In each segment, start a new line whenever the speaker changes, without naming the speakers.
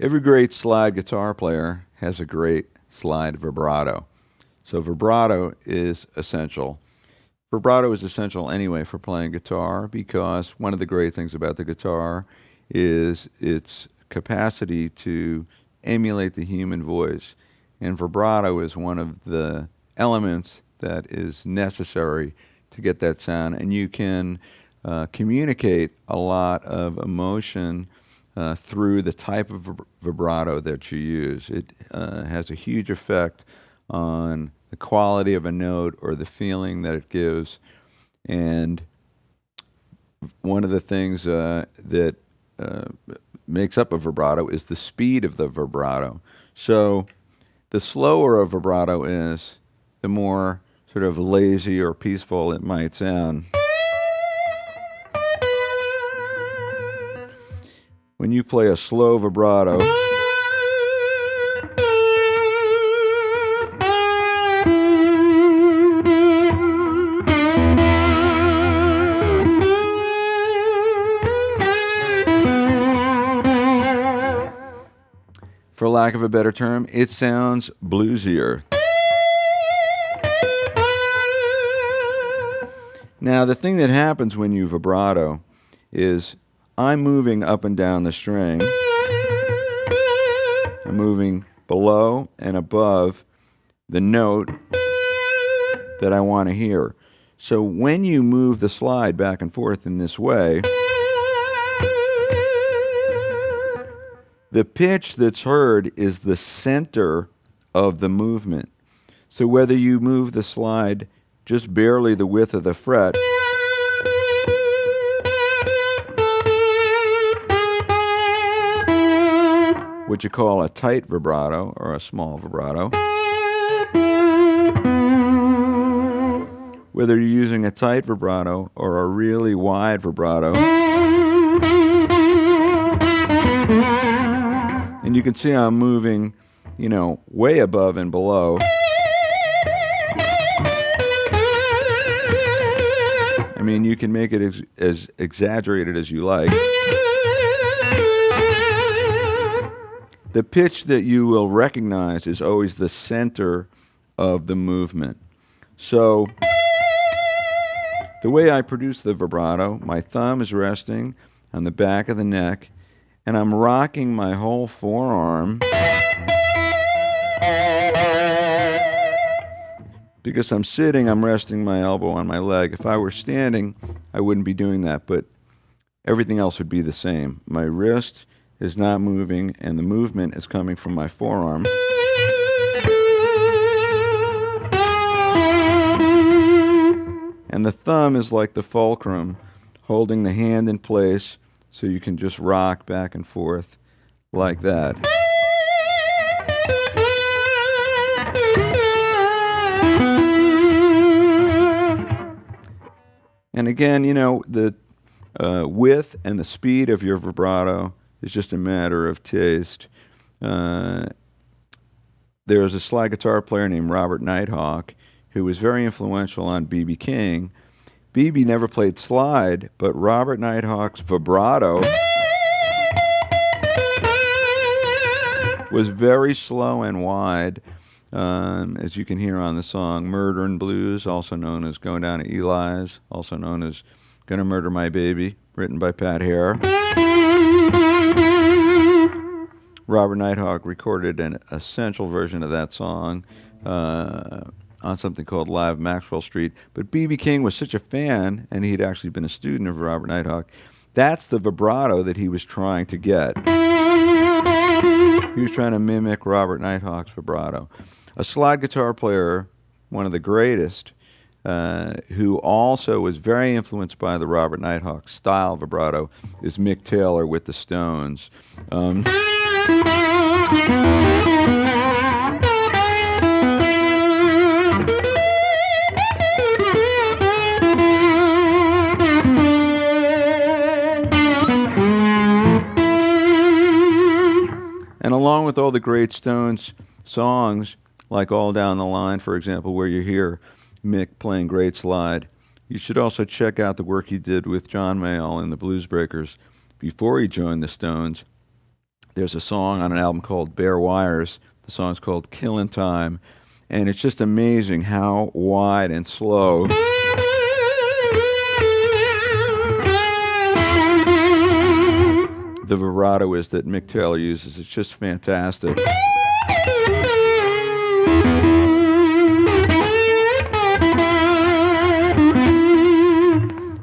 Every great slide guitar player has a great slide vibrato. So vibrato is essential. Vibrato is essential anyway for playing guitar because one of the great things about the guitar is its capacity to emulate the human voice. And vibrato is one of the elements that is necessary to get that sound. And you can communicate a lot of emotion through the type of vibrato that you use. It has a huge effect on the quality of a note or the feeling that it gives. And one of the things that makes up a vibrato is the speed of the vibrato. So the slower a vibrato is, the more sort of lazy or peaceful it might sound. When you play a slow vibrato, for lack of a better term, it sounds bluesier. Now, the thing that happens when you vibrato is I'm moving up and down the string. I'm moving below and above the note that I want to hear. So when you move the slide back and forth in this way, the pitch that's heard is the center of the movement. So whether you move the slide just barely the width of the fret, what you call a tight vibrato or a small vibrato, whether you're using a tight vibrato or a really wide vibrato, and you can see I'm moving, way above and below. I mean, you can make it as exaggerated as you like. The pitch that you will recognize is always the center of the movement. So the way I produce the vibrato, my thumb is resting on the back of the neck, and I'm rocking my whole forearm because I'm sitting, I'm resting my elbow on my leg. If I were standing, I wouldn't be doing that, but everything else would be the same. My wrist is not moving, and the movement is coming from my forearm. And the thumb is like the fulcrum, holding the hand in place so you can just rock back and forth like that. And again, the width and the speed of your vibrato is just a matter of taste. There was a slide guitar player named Robert Nighthawk who was very influential on B.B. King. B.B. never played slide, but Robert Nighthawk's vibrato was very slow and wide, as you can hear on the song Murder and Blues, also known as Going Down to Eli's, also known as Gonna Murder My Baby, written by Pat Hare. Robert Nighthawk recorded an essential version of that song on something called Live Maxwell Street. But B.B. King was such a fan, and he'd actually been a student of Robert Nighthawk, that's the vibrato that he was trying to get. He was trying to mimic Robert Nighthawk's vibrato. A slide guitar player, one of the greatest, who also was very influenced by the Robert Nighthawk style vibrato, is Mick Taylor with the Stones. And along with all the great Stones songs, like All Down the Line, for example, where you hear Mick playing great slide, you should also check out the work he did with John Mayall and the Blues Breakers before he joined the Stones. There's a song on an album called Bare Wires. The song's called Killin' Time. And it's just amazing how wide and slow the vibrato is that Mick Taylor uses. It's just fantastic.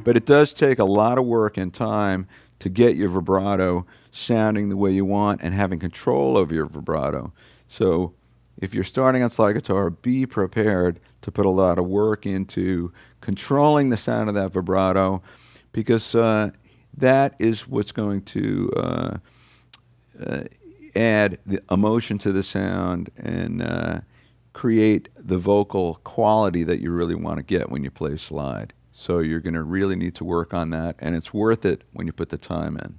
But it does take a lot of work and time to get your vibrato sounding the way you want and having control of your vibrato. So if you're starting on slide guitar, be prepared to put a lot of work into controlling the sound of that vibrato, because that is what's going to add the emotion to the sound and create the vocal quality that you really want to get when you play slide. So you're going to really need to work on that, and it's worth it when you put the time in.